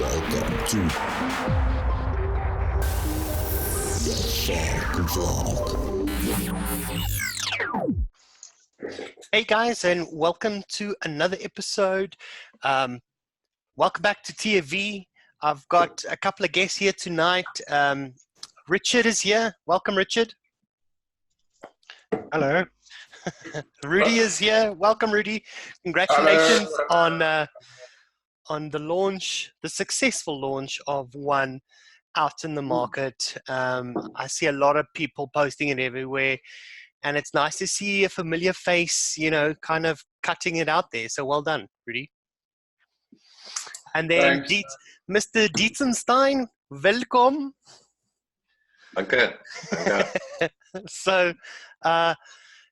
Welcome to the thefogvlog. Hey guys, and welcome to another episode. Welcome back to TFV. I've got a couple of guests here tonight. Richard is here. Welcome, Richard. Hello. Rudy is here. Welcome, Rudy. Congratulations on the launch, the successful launch of one out in the market. I see a lot of people posting it everywhere, and it's nice to see a familiar face, you know, kind of cutting it out there. So well done, Rudy. And then Mr. Dietzenstein, welcome. Okay. So,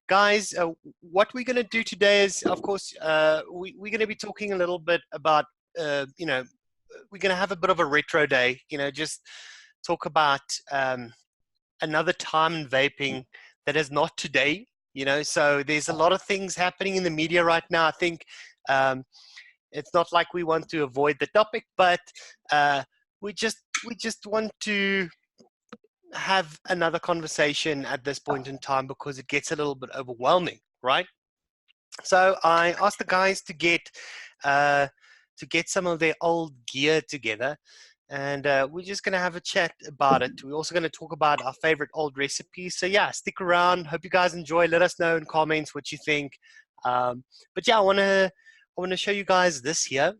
guys, what we're going to do today is, of course, we're going to be talking a little bit about, you know, we're going to have a bit of a retro day, you know, just talk about another time in vaping that is not today, you know. So there's a lot of things happening in the media right now. I think it's not like we want to avoid the topic, but we just want to have another conversation at this point in time because it gets a little bit overwhelming, right? So I asked the guys to get some of their old gear together, and we're just going to have a chat about it. We're also going to talk about our favorite old recipes. So yeah, stick around. Hope you guys enjoy. Let us know in comments what you think. But yeah, I want to show you guys this here.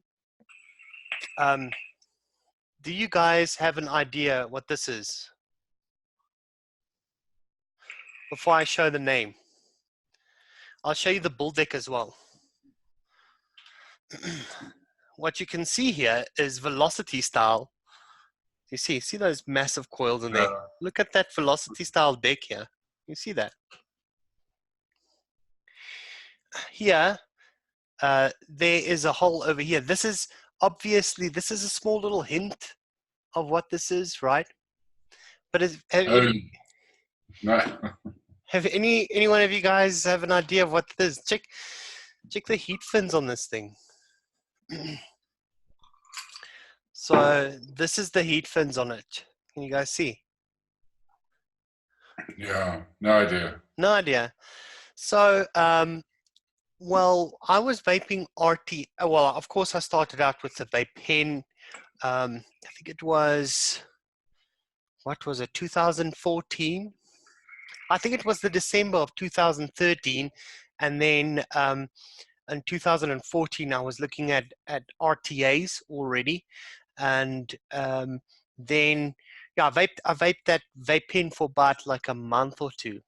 Do you guys have an idea what this is? Before I show the name, I'll show you the bull deck as well. What you can see here is velocity style. You see those massive coils in there? Look at that velocity style deck here. You see that? Here, there is a hole over here. This is obviously, this is a small little hint of what this is, right? But No. have any one of you guys have an idea of what this is? Check the heat fins on this thing. So this is the heat fins on it. Can you guys see? Yeah, no idea. No idea. So, well, I was vaping RT. Well, of course, I started out with the Vapin. I think it was, what was it, 2014? I think it was the December of 2013. And then in 2014, I was looking at RTAs already. And then, yeah, I vaped that Vapin for about like a month or two,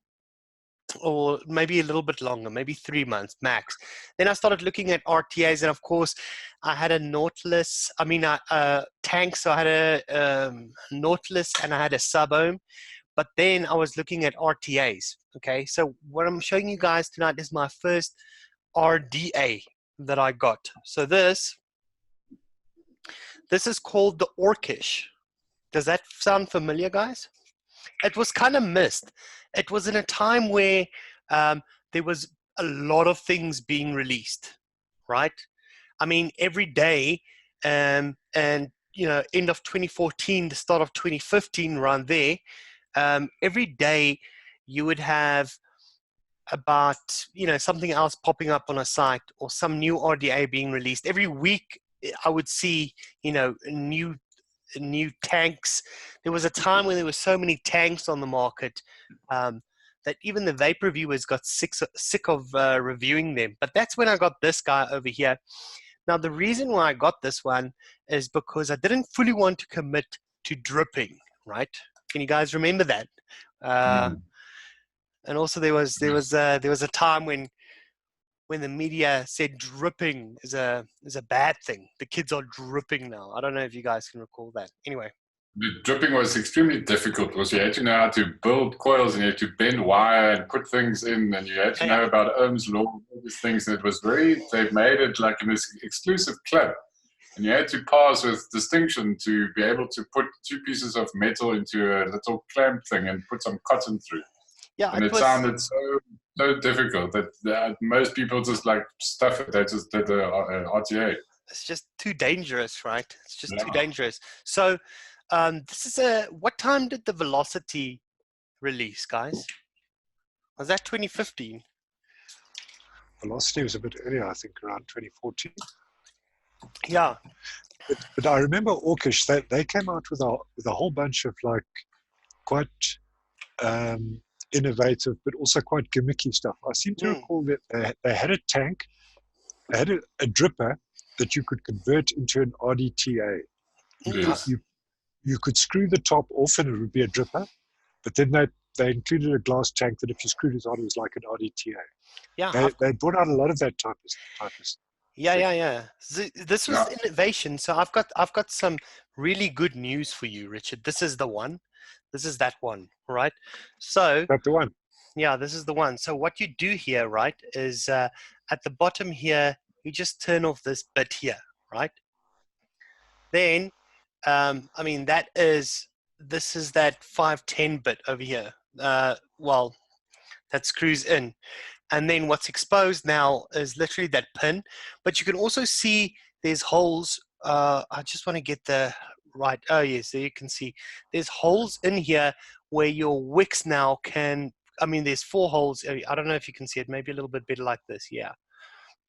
or maybe a little bit longer, maybe 3 months max. Then I started looking at RTAs, and of course, I had a Nautilus. I mean, tank. So I had a Nautilus and I had a Sub-Ohm. But then I was looking at RTAs. Okay, so what I'm showing you guys tonight is my first RDA that I got. So this is called the Orcish. Does that sound familiar, guys? It was kind of missed. It was in a time where there was a lot of things being released, right? I mean, every day, and you know, end of 2014, the start of 2015, around there, every day you would have about, you know, something else popping up on a site or some new RDA being released. Every week I would see, you know, new tanks. There was a time when there were so many tanks on the market that even the vape reviewers got sick of reviewing them. But that's when I got this guy over here. Now, the reason why I got this one is because I didn't fully want to commit to dripping, right? Can you guys remember that? And also there was a time when the media said dripping is a bad thing. The kids are dripping now. I don't know if you guys can recall that. Anyway. The dripping was extremely difficult because you had to know how to build coils and you had to bend wire and put things in, and you had to know about Ohm's law, all these things. And it was they've made it like an exclusive club. And you had to pass with distinction to be able to put two pieces of metal into a little clamp thing and put some cotton through. Yeah, and it sounded so difficult that most people just like stuff it. They just did the RTA. it's just too dangerous, right? It's just too Yeah. dangerous. So this is what time did the Velocity release, guys? Was that 2015? Velocity was a bit earlier, I think, around 2014. Yeah. But I remember Orkish, they came out with a whole bunch of like quite innovative, but also quite gimmicky stuff. I seem to recall that they had a tank, they had a dripper that you could convert into an RDTA. Yes. You could screw the top off and it would be a dripper, but then they included a glass tank that if you screwed it on, it was like an RDTA. Yeah. They brought out a lot of that type of stuff. Yeah. This was the innovation. So I've got some really good news for you, Richard. This is the one. This is that one, right? So That's the one. Yeah, this is the one. So what you do here, right, is at the bottom here, you just turn off this bit here, right? Then, I mean, this is that 510 bit over here. Well, that screws in. And then what's exposed now is literally that pin. But you can also see there's holes. I just want to get the right. Oh, yes, there you can see. There's holes in here where your wicks now can, I mean, there's 4 holes. I don't know if you can see it. Maybe a little bit better like this. Yeah.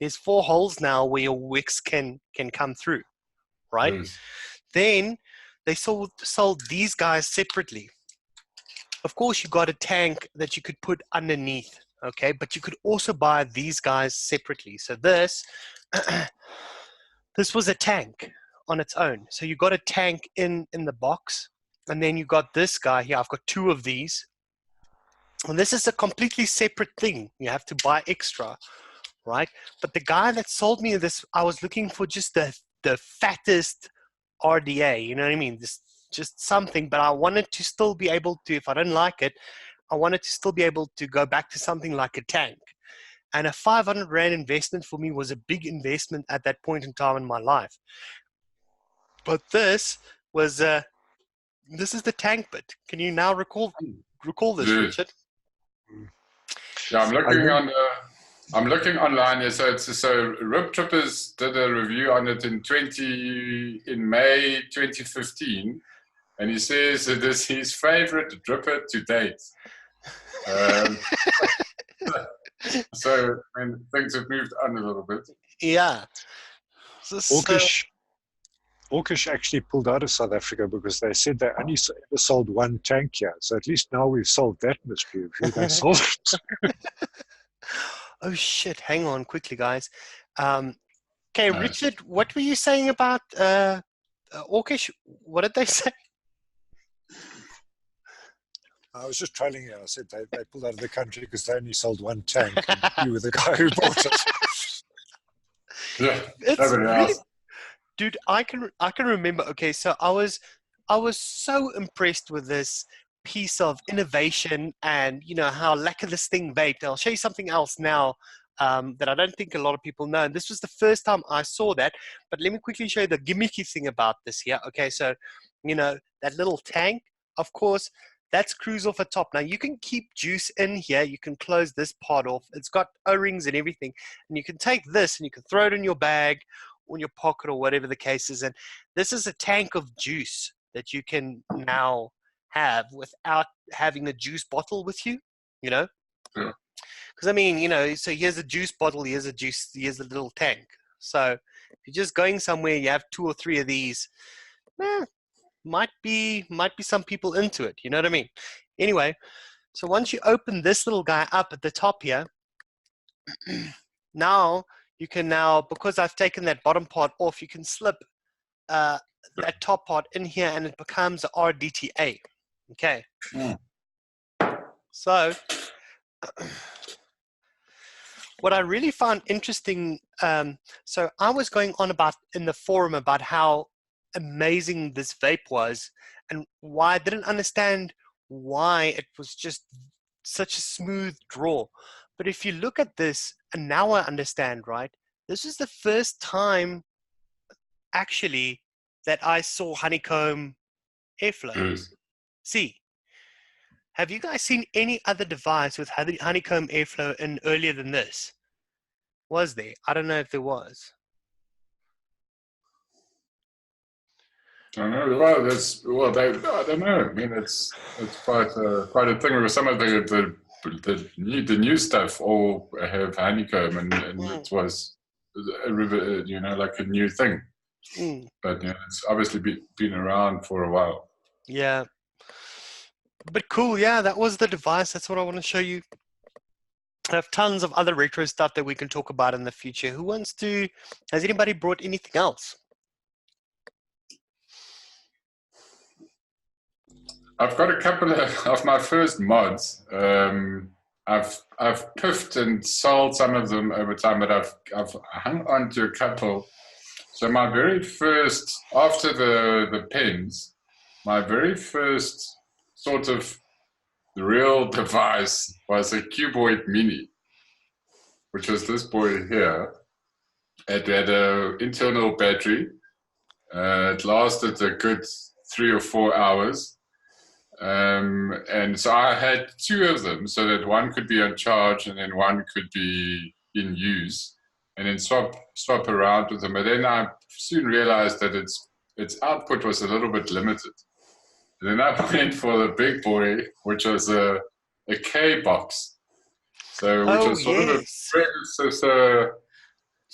There's 4 holes now where your wicks can come through, right? Yes. Then they sold these guys separately. Of course, you got a tank that you could put underneath. Okay, but you could also buy these guys separately. So this was a tank on its own. So you got a tank in the box, and then you got this guy here. I've got 2 of these. And this is a completely separate thing. You have to buy extra, right? But the guy that sold me this, I was looking for just the fattest RDA, you know what I mean? Just something, but I wanted to still be able to, if I didn't like it, I wanted to still be able to go back to something like a tank. And a 500 Rand investment for me was a big investment at that point in time in my life. But this was, this is the tank bit. Can you now recall this, Yes. Richard? Yeah, I'm looking online here. So Rip Trippers did a review on it in May 2015, and he says it is his favorite dripper to date. So I mean, things have moved on a little bit. Yeah. Orkish actually pulled out of South Africa because they said they only ever sold 1 tank here. So at least now we've solved that mystery of who they sold it. Oh shit! Hang on, quickly, guys. Okay, Nice. Richard, what were you saying about Orkish? What did they say? I was just trailing you. I said they pulled out of the country because they only sold 1 tank. And you were the guy who bought it. Yeah, It's nobody really, else. dude. I can remember. Okay, so I was so impressed with this piece of innovation, and you know how lekker this thing vaped. I'll show you something else now that I don't think a lot of people know. And this was the first time I saw that. But let me quickly show you the gimmicky thing about this here. Okay, so you know that little tank, of course. That screws off the top. Now you can keep juice in here. You can close this part off. It's got O-rings and everything. And you can take this and you can throw it in your bag or in your pocket or whatever the case is. And this is a tank of juice that you can now have without having the juice bottle with you, you know? Yeah. Because I mean, you know, so here's a juice bottle, here's a little tank. So if you're just going somewhere, you have 2 or 3 of these, might be some people into it, you know what I mean? Anyway, so once you open this little guy up at the top here, now you can because I've taken that bottom part off, you can slip that top part in here and it becomes a RDTA. Okay. Mm. So what I really found interesting, so I was going on about in the forum about how amazing this vape was and why I didn't understand why it was just such a smooth draw. But if you look at this, and now I understand, right? This is the first time actually that I saw honeycomb airflow. Yes. See, have you guys seen any other device with honeycomb airflow in earlier than this? Was there? I don't know if there was. I know. Well, I don't know. I mean, it's quite a thing. With some of the new stuff all have honeycomb, and it was a river, like a new thing. But it's obviously been around for a while. Yeah. But cool, yeah, that was the device. That's what I want to show you. I have tons of other retro stuff that we can talk about in the future. Has anybody brought anything else? I've got a couple of my first mods. I've piffed and sold some of them over time, but I've hung on to a couple. So my very first, after the pens, my very first sort of real device was a Cuboid Mini, which was this boy here. It had an internal battery. It lasted a good 3 or 4 hours. And so I had 2 of them, so that one could be on charge and then one could be in use, and then swap around with them. But then I soon realized that its output was a little bit limited. And then I went for the big boy, which was a K box. So which was sort of a predecessor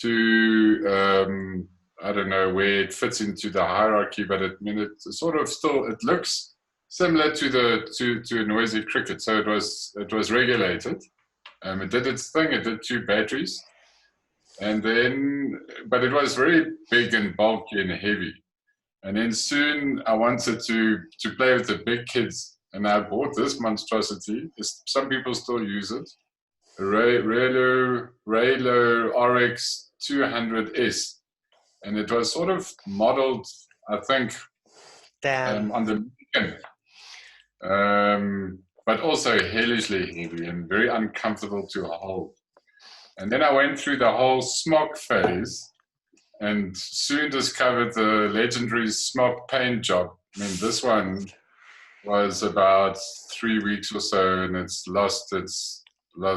to I don't know where it fits into the hierarchy, but it sort of still looks similar to a noisy cricket. So it was regulated. It did its thing. It did 2 batteries, and then but it was very big and bulky and heavy. And then soon I wanted to play with the big kids, and I bought this monstrosity. Some people still use it. A Raylo RX 200S, and it was sort of modeled, I think, on the Lincoln. But also hellishly heavy and very uncomfortable to hold. And then I went through the whole smock phase and soon discovered the legendary smock paint job. I mean, this one was about 3 weeks or so, and it's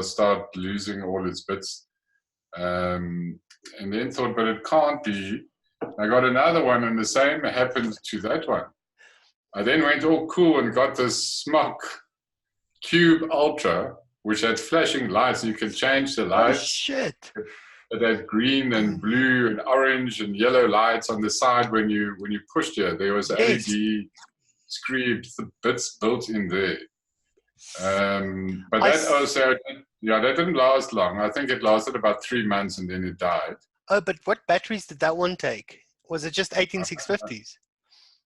started losing all its bits. And then thought, but it can't be. I got another one, and the same happened to that one. I then went all cool and got this Smock Cube Ultra, which had flashing lights. You can change the lights. Oh, shit. It had green and blue and orange and yellow lights on the side when you pushed it. There was LED screen bits built in there. But that also, that didn't last long. I think it lasted about 3 months and then it died. Oh, but what batteries did that one take? Was it just 18650s?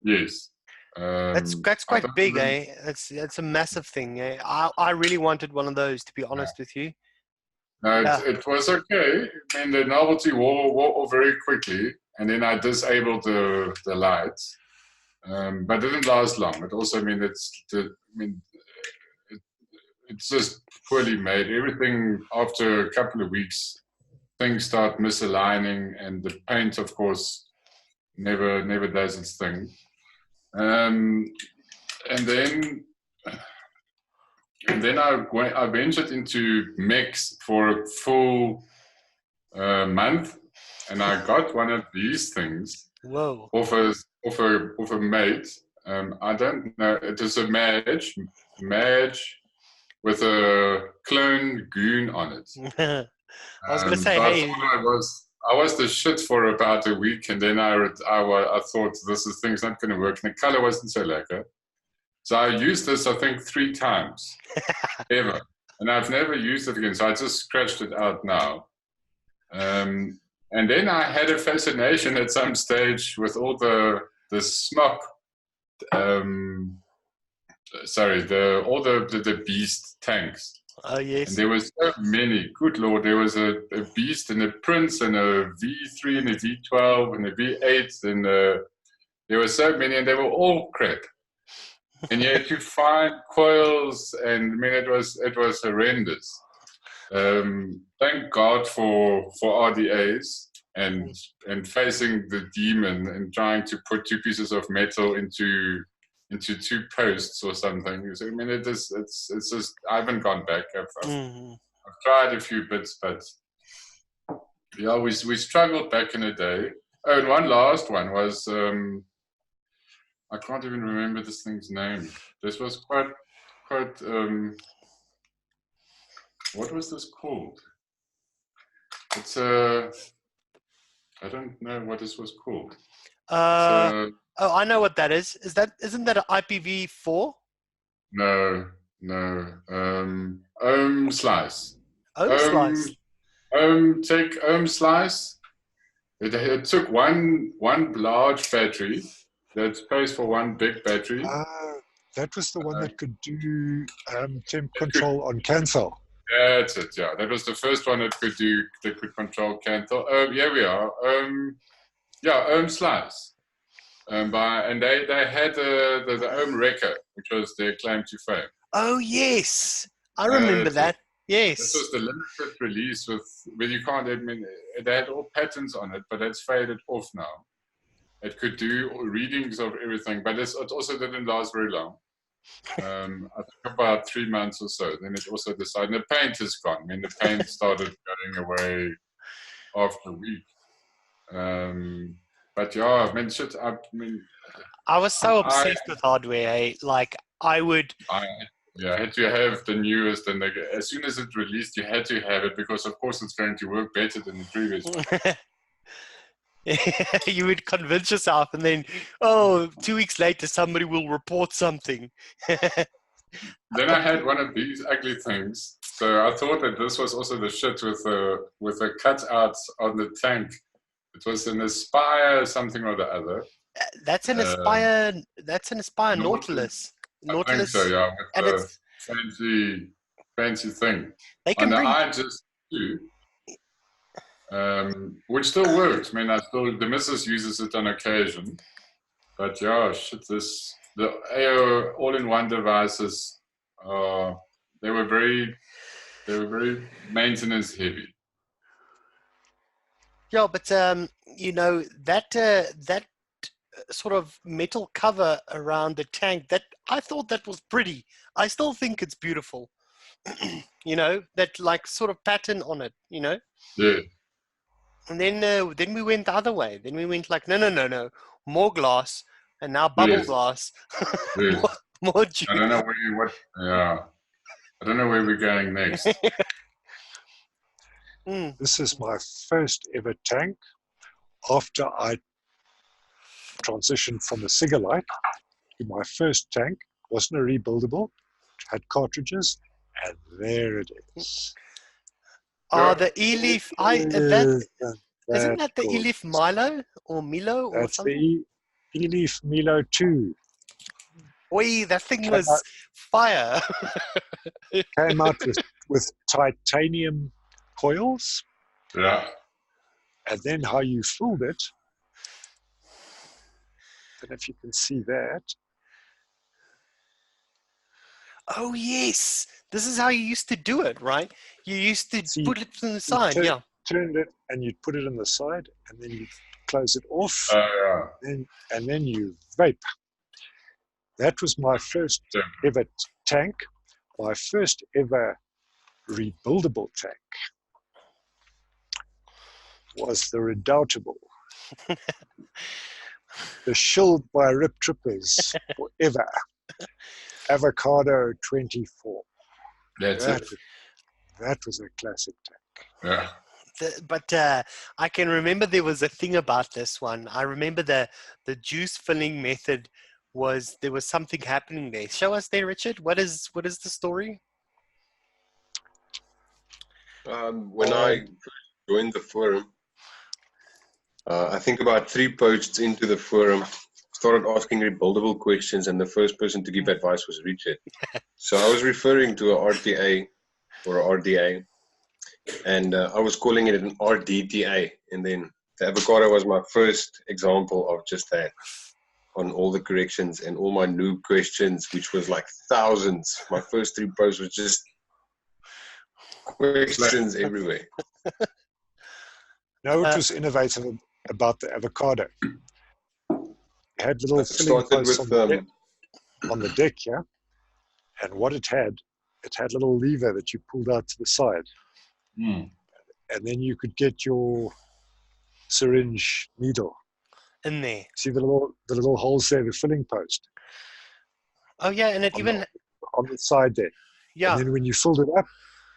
Yes. That's quite big, eh? That's a massive thing, eh? I really wanted one of those, to be honest with you. No, it was okay. I mean, the novelty wore off very quickly, and then I disabled the lights. But it didn't last long. It also it's just poorly made. Everything after a couple of weeks, things start misaligning, and the paint, of course, never does its thing. And then I ventured into mechs for a full month, and I got one of these things. Whoa! Off a mate. I don't know. It is a Madge with a clone goon on it. I was going to say, so hey. I was the shit for about a week, and then I thought thing's not going to work, and the color wasn't so lekker. So I used this, I think, 3 times ever, and I've never used it again. So I just scratched it out now. And then I had a fascination at some stage with all the smock. All the beast tanks. Oh, yes. And there were so many. Good Lord, there was a beast and a prince and a V3 and a V12 and a V8 and there were so many, and they were all crap. And you had to find coils, and I mean it was horrendous. Thank God for RDAs and facing the demon and trying to put 2 pieces of metal into 2 posts or something. I mean, it's just, I haven't gone back. I've tried a few bits, but yeah, we struggled back in the day. Oh, and one last one was I can't even remember this thing's name. This was quite. What was this called? It's a. I don't know what this was called. Oh, I know what that is. Isn't that an IPv4? No. Ohm slice. Ohm slice. Take ohm slice. It took one large battery. That space for one big battery. That was the one that could do temp control on Canthal. That's it. Yeah, that was the first one that could control Canthal. Here we are. Ohm slice. And they had the Ohm Wrecker, which was their claim to fame. Oh yes, I remember that. Yes. This was the limited release where you can't. I mean, they had all patterns on it, but that's faded off now. It could do readings of everything, but it also didn't last very long. I think about 3 months or so. Then it also decided the paint is gone. I mean, the paint started going away after a week. But yeah, I was so obsessed with hardware. Like I had to have the newest, and as soon as it released, you had to have it because, of course, it's going to work better than the previous one. You would convince yourself, and then 2 weeks later, somebody will report something. Then I had one of these ugly things. So I thought that this was also the shit with the cutouts on the tank. It was an Aspire something or the other. That's an Aspire. That's an Aspire Nautilus. I think so, yeah. With and it's fancy thing. They can on bring. The I just which still works. I mean, the missus uses it on occasion. But yeah, the AO all-in-one devices. They were very maintenance heavy. Yeah, but that sort of metal cover around the tank, that I thought that was pretty. I still think it's beautiful. That like sort of pattern on it. Yeah. And then we went the other way. Then we went like no, more glass, and now bubble glass. Yes. more juice. I don't know I don't know where we're going next. This is my first ever tank after I transitioned from a Cigalite to my first tank. Wasn't a rebuildable, had cartridges, and there it is. Oh, the E-Leaf. Isn't that the E-Leaf Milo or Milo or That's something? the E-Leaf Milo 2. Oi, that thing was fire. Came out with titanium coils. Yeah. And then how you filled it. I don't know if you can see that. Oh, yes. This is how you used to do it, right? You used to put it on the side, yeah. Turned it and you'd put it on the side and then you'd close it off. And then you vape. That was my first ever tank. My first ever rebuildable tank was the Redoubtable. The Shield by Rip Trippers forever. Avocado 24. That was a classic tank. Yeah. But I can remember there was a thing about this one. I remember the juice filling method there was something happening there. Show us there, Richard. What is the story? When I joined the forum, I think about 3 posts into the forum, started asking rebuildable questions, and the first person to give advice was Richard. So I was referring to a RTA or a RDA, and I was calling it an RDTA, and then the avocado was my first example of just that, on all the corrections and all my noob questions, which was like thousands. My first 3 posts was just questions everywhere. No, it was innovative about the avocado. It had little filling posts on the deck, yeah? And what it had a little lever that you pulled out to the side. And then you could get your syringe needle in there. See the little holes there, the filling post Oh yeah, and it on, even on the side there. yeah. And then when you filled it up,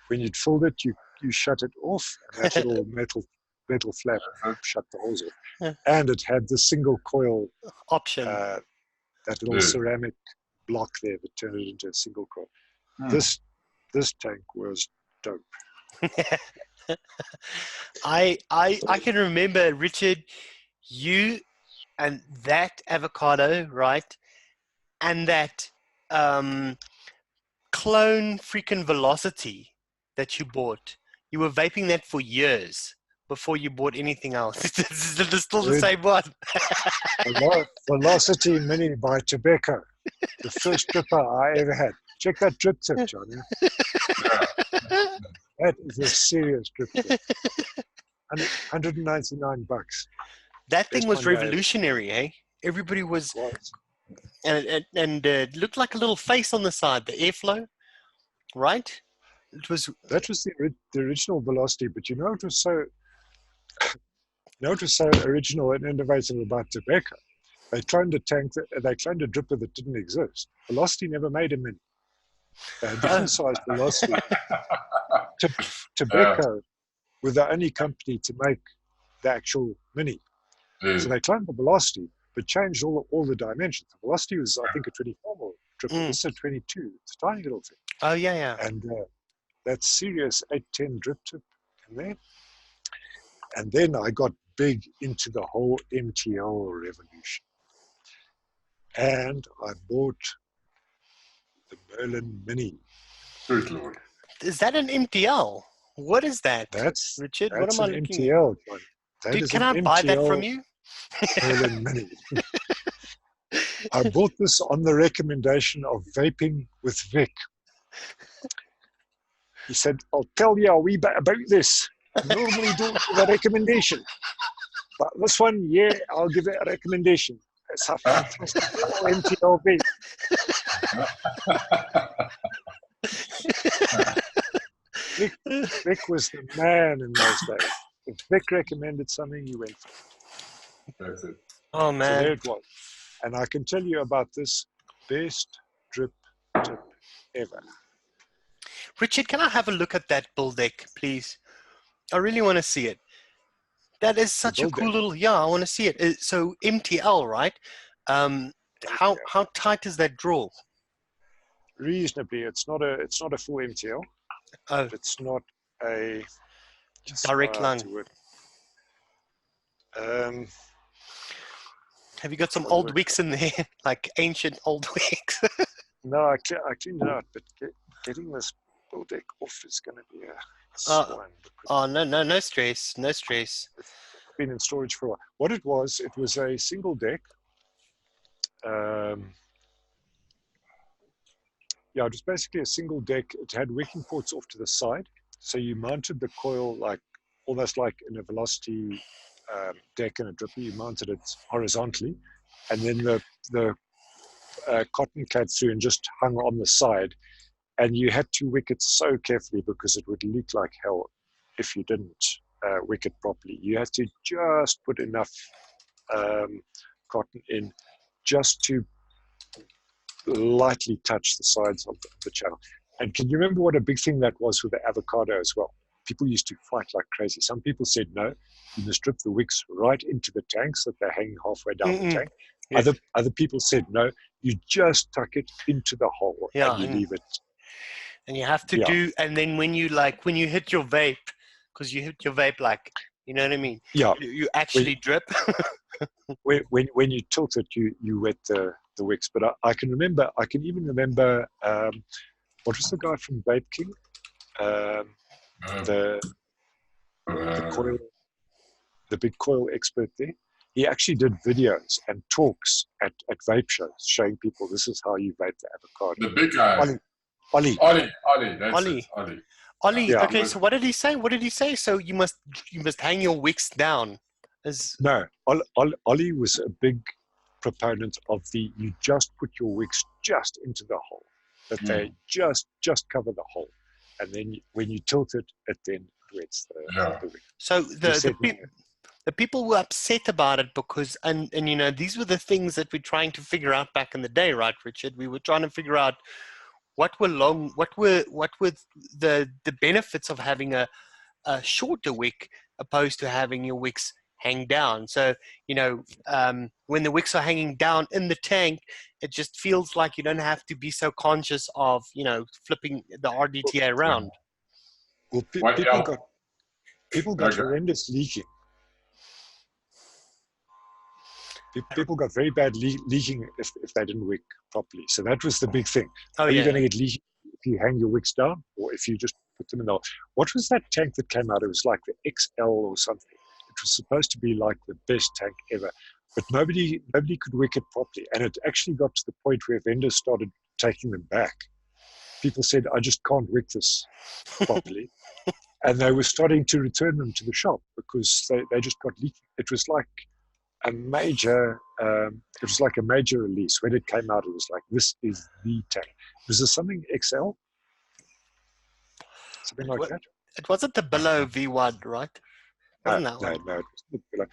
when you'd filled it, you shut it off, and that little metal flap shut the holes off. Yeah. And it had the single coil, Option. that little ceramic block there that turned it into a single coil. This tank was dope. I can remember, Richard, you and that avocado, right? And that clone freaking Velocity that you bought. You were vaping that for years before you bought anything else. It's still the same one. Velocity Mini by Tobacco. The first dripper I ever had. Check that drip tip, Johnny. That is a serious drip tip. $199. That thing Best was one I ever- revolutionary, eh? Everybody was, was. and it looked like a little face on the side, the airflow, right? It was. That was the original Velocity, but you know it was so original and innovative about tobacco. They cloned a they cloned a dripper that didn't exist. Velocity never made a Mini. They had different size Velocity. Tobacco were the only company to make the actual Mini. So they cloned the Velocity, but changed all the dimensions. The Velocity was, I think, a 24 mil dripper. This is a 22. It's a tiny little thing. Oh yeah. And that serious 810 drip tip in there. And then I got big into the whole MTL revolution. And I bought the Merlin Mini. Good Lord. Is that an MTL? What is that, That's Richard? What am I an looking MTL, John. That Dude, is can an I buy that MTL from you? Merlin Mini. I bought this on the recommendation of Vaping with Vic. He said, I'll tell you a wee bit about this. I normally don't give a recommendation. But this one, yeah, I'll give it a recommendation. It's a fantastic little MTL vape. Vic was the man in those days. If Vic recommended something, you went for it. That's it. Oh So man. there it was. And I can tell you about this best drip tip ever. Richard, can I have a look at that bull deck, please? I really want to see it. That is such a bull cool deck? little. Yeah, I want to see it. So MTL, right? How tight is that draw? Reasonably, it's not a full MTL. Oh, It's not a direct how lung. to word- Have you got some What old word? wicks in there, like ancient old wicks? No, I cleaned it out, but getting this bull deck off is going to be a swine. Oh no stress, no stress. It's been in storage for a while. What it was a single deck. Yeah, it was basically a single deck. It had wicking ports off to the side. So you mounted the coil almost like in a Velocity deck and a dripper. You mounted it horizontally. And then the cotton clad through and just hung on the side. And you had to wick it so carefully because it would leak like hell if you didn't wick it properly. You had to just put enough cotton in just to lightly touch the sides of the channel. And can you remember what a big thing that was with the avocado as well? People used to fight like crazy. Some people said, no, you must strip the wicks right into the tank so that they're hanging halfway down the tank. Yes. Other people said, no, you just tuck it into the hole and you leave it. And you have to do, and then when you hit your vape, because you hit your vape like, you know what I mean? Yeah. You actually drip. when you tilt it, you wet the wicks. But I can even remember, what was the guy from Vape King? The coil, the big coil expert there. He actually did videos and talks at vape shows showing people this is how you vape the avocado. The big guy. Ollie. That's Ollie. it, Ollie. Ollie, Yeah. okay, so what did he say? So you must hang your wicks down. No, Ollie was a big proponent of you just put your wicks just into the hole, that they just cover the hole, and then when you tilt it, it then wets the wick. So the people were upset about it because, and you know, these were the things that we're trying to figure out back in the day, right, Richard? We were trying to figure out what were the benefits of having a shorter wick opposed to having your wicks hang down. So, you know, when the wicks are hanging down in the tank, it just feels like you don't have to be so conscious of, you know, flipping the RDTA around. Well, people got horrendous leaking. People got very bad leaking if they didn't wick properly. So that was the big thing. Oh, Are you yeah. going to get leaking if you hang your wicks down, or if you just put them in the... What was that tank that came out? It was like the XL or something. It was supposed to be like the best tank ever, but nobody could wick it properly. And it actually got to the point where vendors started taking them back. People said, I just can't wick this properly. And they were starting to return them to the shop because they just got leaking. It was like a major release. When it came out, it was like, this is the tank. Was there something XL? Something like that? It wasn't the Below V1, right? Wasn't that one? No, it wasn't Below.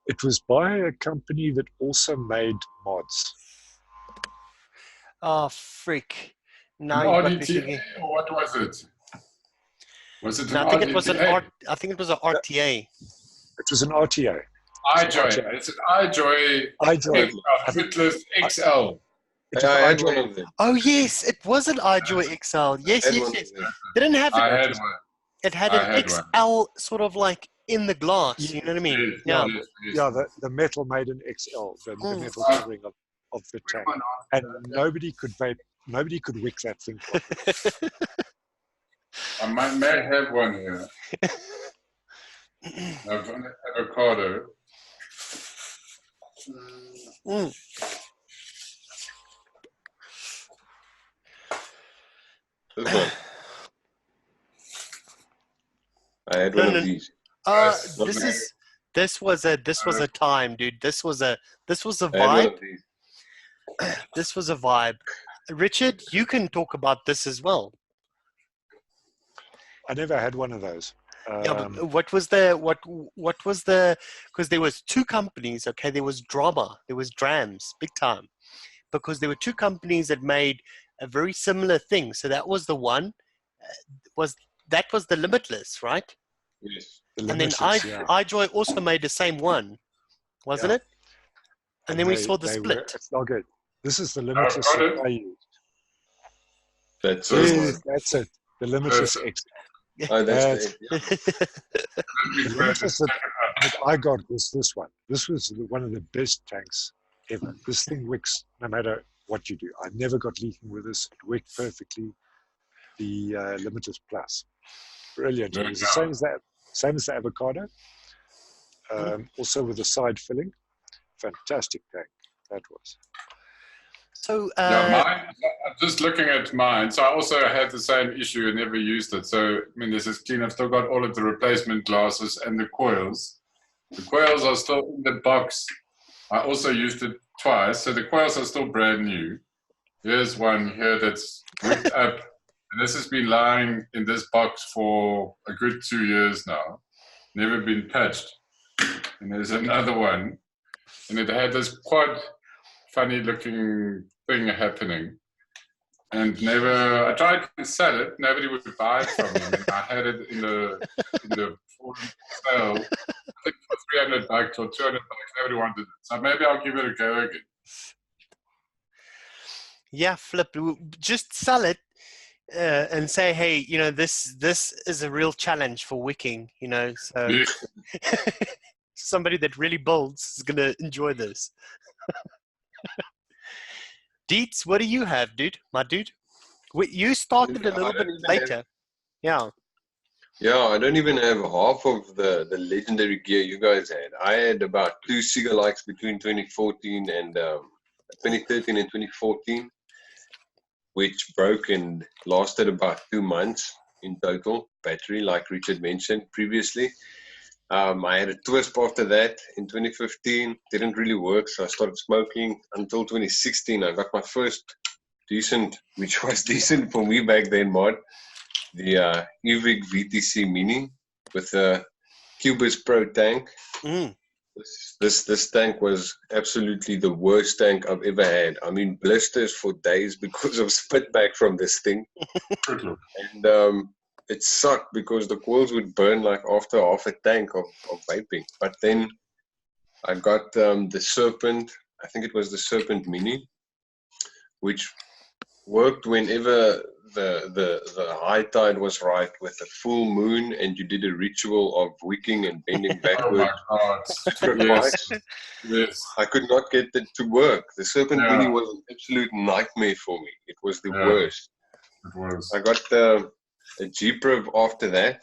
It was by a company that also made mods. Oh, freak. Now you got me thinking. What was it? Was it No, I think it was I think it was an RTA. It was an RTA. iJoy. It's an iJoy. iJoy. Footless XL. I had one of them. Oh yes, it was an iJoy XL. Yes. Didn't have I it. had one. It had an XL sort of like in the glass. You know what I mean? Yeah. The metal made an XL. The metal covering of the tank, and nobody could wick that thing properly. I may have one here. Avocado. This one. I had one of these. This was a time, dude. This was a vibe. I had one of these. This was a vibe. Richard, you can talk about this as well. I never had one of those. Yeah, but what was the because there was two companies, okay? There was Drama, there was Drams, big time, because there were two companies that made a very similar thing. So that was the one, that was the Limitless, right? Yes. The And then iJoy also made the same one, wasn't it? And then we saw the split. It's not good. This is the Limitless that I used. That's it. The Limitless X. Oh, that's The Limitless that I got was this one. This was one of the best tanks ever. This thing wicks no matter what you do. I never got leaking with this. It wicked perfectly. The Limitless Plus. Brilliant. It was the same as the Avocado. Also with the side filling. Fantastic tank. That was. So mine, just looking at mine, so I also had the same issue and never used it. So, I mean, this is clean. I've still got all of the replacement glasses and the coils. The coils are still in the box. I also used it twice, so the coils are still brand new. Here's one here that's wicked up. And this has been lying in this box for a good 2 years now. Never been patched. And there's another one. And it had this quite funny looking thing happening. And I tried to sell it. Nobody would buy it from me. And I had it in the sale, I think for $300 or $200. Nobody wanted it. So maybe I'll give it a go again. Yeah, flip. Just sell it and say, hey, you know, this is a real challenge for wicking, you know. So somebody that really builds is gonna enjoy this. Deets, what do you have, dude? My dude, you started a little bit later. Yeah. Yeah, I don't even have half of the legendary gear you guys had. I had about 2 Cigar likes between 2014 and 2013 and 2014, which broke and lasted about 2 months in total. Battery, like Richard mentioned previously. I had a twist after that in 2015. Didn't really work, so I started smoking until 2016. I got my first decent, which was decent for me back then, mod. The EVIC VTC Mini with the Cubus Pro tank. Mm. This tank was absolutely the worst tank I've ever had. I mean, blisters for days because of spitback from this thing. And it sucked because the coils would burn like after half a tank of vaping. But then I got the Serpent, I think it was the Serpent Mini, which worked whenever the high tide was right with a full moon and you did a ritual of wicking and bending Oh backward. my God. Yes. I could not get it to work. The Serpent Yeah. Mini was an absolute nightmare for me. It was the Yeah. worst. It was. I got a G-Priv after that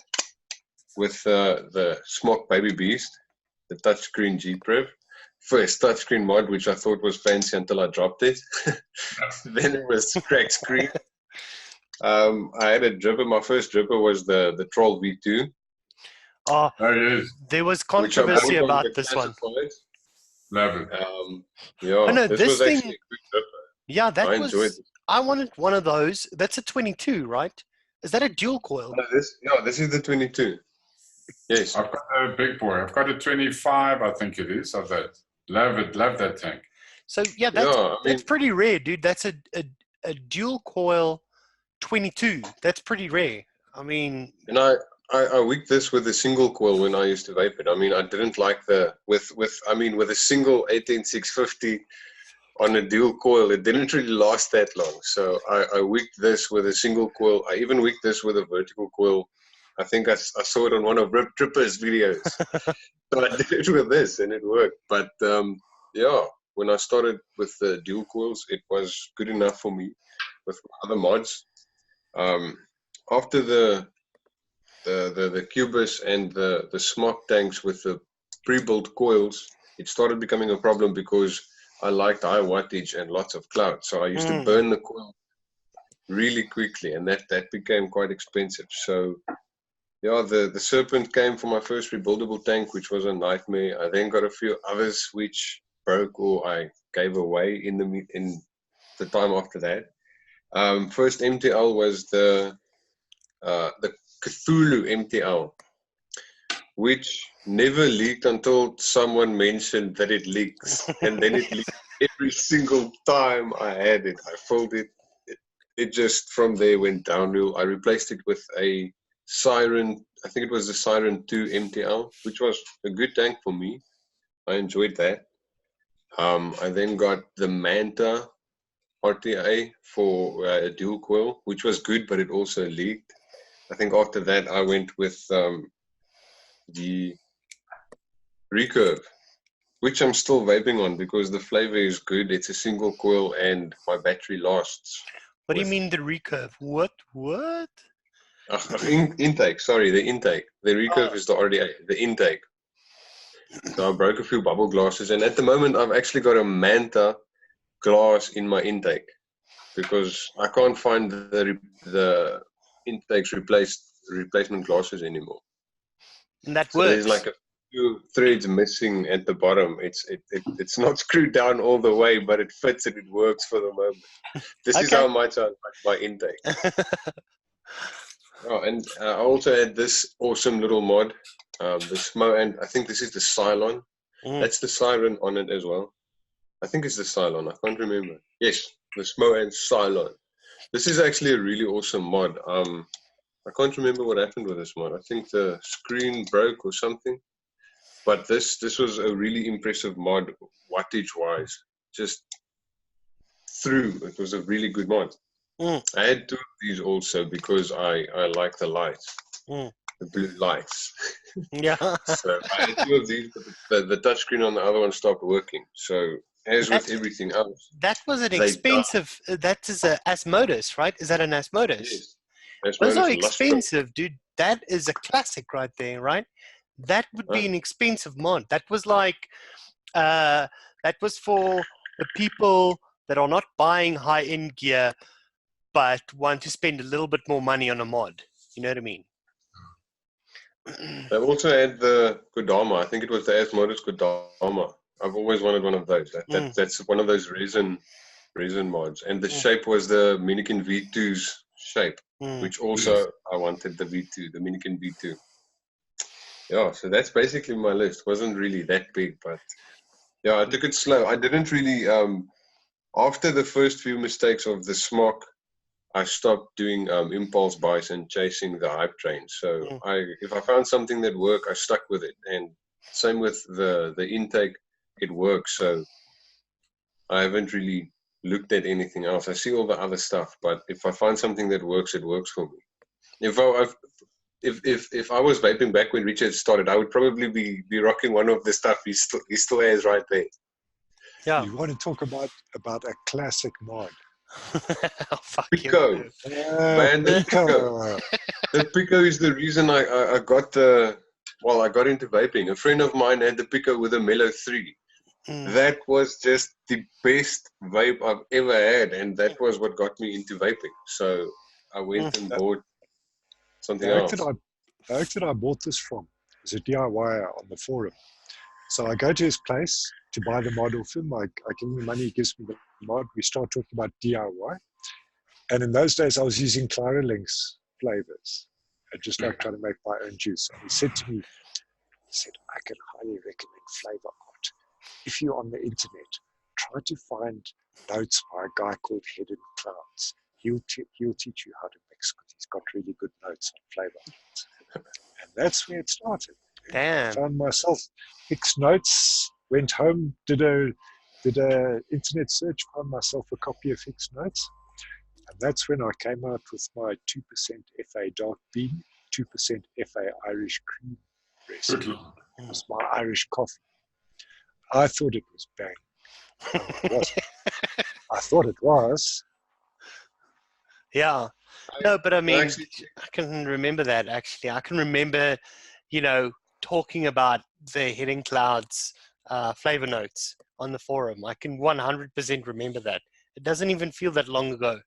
with the Smock Baby Beast, the touchscreen G-Priv. First touchscreen mod, which I thought was fancy until I dropped it. Then it was cracked screen. I had a dripper. My first dripper was the Troll V2. Oh, yes. there was which I controversy bought on about the this one. classifieds. Love it. Yeah, Oh, no, this this was thing- actually a good dripper. Yeah, I that enjoyed was. it. I wanted one of those. That's a 22, right? Is that a dual coil? This is the 22. Yes. I've got a big boy. I've got a 25, I think it is, of that. Love it. Love that tank. So yeah, that's Yeah, I mean, that's pretty rare, dude. That's a dual coil 22. That's pretty rare. I mean, and I wicked this with a single coil when I used to vape it. I mean, I didn't like with a single 18650 on a dual coil, it didn't really last that long. So I wicked this with a single coil. I even wicked this with a vertical coil. I think I saw it on one of Rip Tripper's videos. So I did it with this and it worked. But yeah, when I started with the dual coils, it was good enough for me with other mods. After the Cubus and the Smock tanks with the pre-built coils, it started becoming a problem because I liked high wattage and lots of clout. So I used to burn the coil really quickly, and that became quite expensive. So yeah, the Serpent came for my first rebuildable tank, which was a nightmare. I then got a few others which broke or I gave away in the time after that. First MTL was the Cthulhu MTL, which never leaked until someone mentioned that it leaks, and then it leaked every single time I had it. I filled it. It just from there went downhill. I replaced it with a Siren. I think it was the Siren 2 MTL, which was a good tank for me. I enjoyed that. I then got the Manta RTA for a dual coil, which was good, but it also leaked. I think after that I went with the Recurve, which I'm still vaping on because the flavor is good. It's a single coil and my battery lasts. what do you mean the recurve? What? Intake, sorry, the intake. The Recurve is the RDA, the intake. So I broke a few bubble glasses, and at the moment I've actually got a Manta glass in my intake because I can't find the intakes replacement glasses anymore. And that So works. there's like a few threads missing at the bottom. It's not screwed down all the way, but it fits and it works for the moment. This is how much I like my intake. Oh, and I also had this awesome little mod, the Smo, and I think this is the Cylon. That's the Siren on it as well. I think it's the Cylon. I can't remember. Yes, the Smo and Cylon. This is actually a really awesome mod. I can't remember what happened with this mod. I think the screen broke or something. But this was a really impressive mod, wattage-wise. Just through. It was a really good mod. I had two of these also because I like the lights, the blue lights. Yeah. So I had two of these, but the touchscreen on the other one stopped working. So as with everything else, that was an expensive. That is a Asmodus, right? Is that an Asmodus? yes. Those are expensive, dude. That is a classic right there, right? That would be an expensive mod. That was like, that was for the people that are not buying high-end gear, but want to spend a little bit more money on a mod. You know what I mean? They also had the Kodama. I think it was the Asmodus Kodama. I've always wanted one of those. That's one of those resin mods. And the shape was the Minikin V2's shape, which also I wanted the V2, the Minikin V2. yeah, so that's basically my list. Wasn't really that big, but yeah, I took it slow. I didn't really after the first few mistakes of the smock, I stopped doing impulse buys and chasing the hype train. So if I found something that worked, I stuck with it. And same with the intake, it works. So I haven't really looked at anything else. I see all the other stuff, but if I find something that works, it works for me. If I was vaping back when Richard started, I would probably be rocking one of the stuff he still has right there. Yeah. You want to talk about a classic mod? Oh, fuck Pico. you. Man, the Pico. The Pico is the reason I got I got into vaping. A friend of mine had the Pico with a Mellow 3. That was just the best vape I've ever had, and that was what got me into vaping. So I went and bought something else. The oak that I bought this from was a DIY on the forum. So I go to his place to buy the mod off him. I give him the money, he gives me the mod. We start talking about DIY. And in those days, I was using Clarilinks flavors. I just like trying to make my own juice. And he said to me, I can highly recommend flavor art. If you're on the internet, try to find notes by a guy called Hidden Clouds. He'll teach you how to mix because he's got really good notes on flavor art. And that's where it started. Damn. I found myself mixed notes, went home, did a internet search, found myself a copy of Fixed Notes. And that's when I came out with my 2% FA dark bean, 2% FA Irish cream recipe. It was my Irish coffee. I thought it was bang. It wasn't. I thought it was. Yeah. No, but I mean, I can remember that actually. I can remember, talking about the Hidden Clouds flavor notes on the forum. I can 100% remember that. It doesn't even feel that long ago.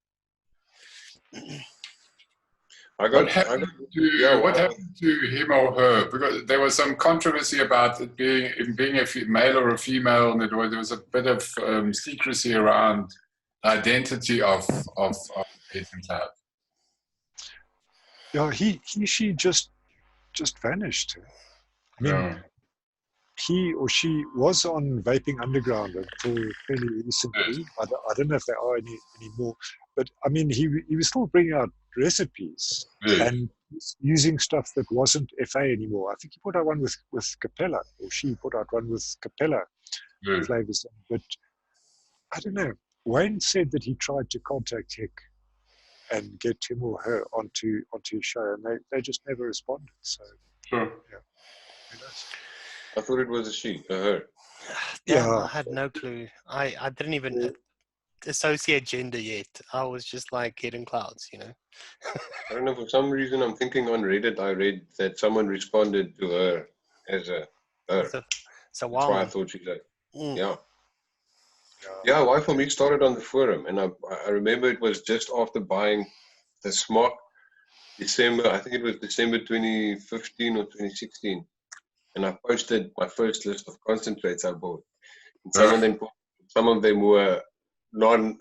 What happened to him or her? Because there was some controversy about it being a male or a female, and there was a bit of secrecy around the identity of Hidden Cloud. Yeah, she just vanished. I mean, he or she was on Vaping Underground until fairly recently. I don't know if they are anymore. But I mean, he was still bringing out recipes and using stuff that wasn't FA anymore. I think he put out one with Capella, or she put out one with Capella flavors. But I don't know. Wayne said that he tried to contact Hick and get him or her onto his show, and they just never responded. So yeah. Who knows? I thought it was a she, a her. Yeah, I had no clue. I didn't even associate gender yet. I was just like Hidden Clouds, I don't know, for some reason I'm thinking on Reddit I read that someone responded to her as a her. So that's why I thought she's a why for me it started on the forum, and I remember it was just after buying the Smock December, I think it was December 2015 or 2016, and I posted my first list of concentrates I bought. And some of them were one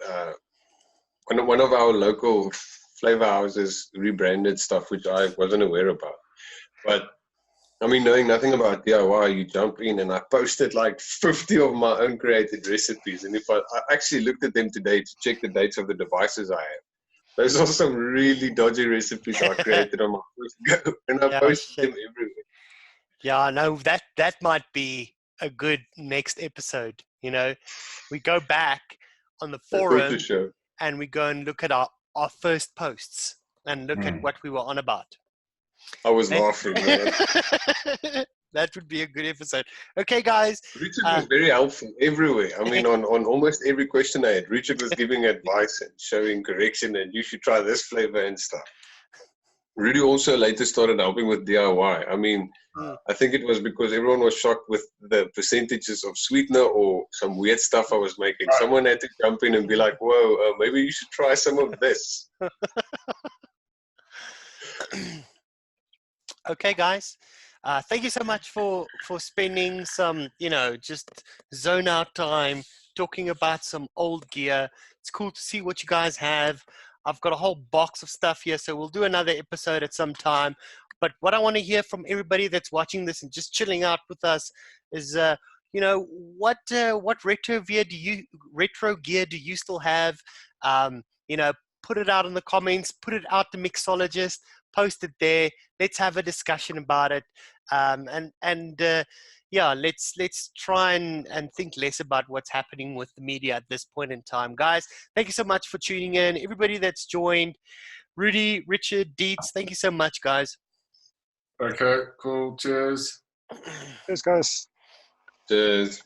of our local flavor houses rebranded stuff, which I wasn't aware about. But I mean, knowing nothing about DIY, you jump in, and I posted like 50 of my own created recipes. And if I actually looked at them today to check the dates of the devices I have, those are some really dodgy recipes I created on my first go, and I posted them everywhere. Yeah, no, that might be a good next episode. We go back on the forum and we go and look at our first posts and look at what we were on about. I was laughing, man. That would be a good episode. Okay, guys. Richard was very helpful everywhere. I mean, on almost every question I had, Richard was giving advice and showing correction, and you should try this flavor and stuff. Rudy also later started helping with DIY. I mean, I think it was because everyone was shocked with the percentages of sweetener or some weird stuff I was making. Someone had to jump in and be like, whoa, maybe you should try some of this. Okay, guys. Thank you so much for spending some, just zone out time talking about some old gear. It's cool to see what you guys have. I've got a whole box of stuff here, so we'll do another episode at some time But what I want to hear from everybody that's watching this and just chilling out with us is, what retro gear do you still have? Put it out in the comments, put it out to Mixologist, post it there. Let's have a discussion about it. Let's try and think less about what's happening with the media at this point in time. Guys, thank you so much for tuning in. Everybody that's joined, Rudy, Richard, Dietz, thank you so much, guys. Okay, cool. Cheers. Cheers, guys. Cheers.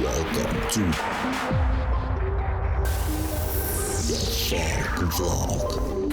Welcome to the Fog Vlog.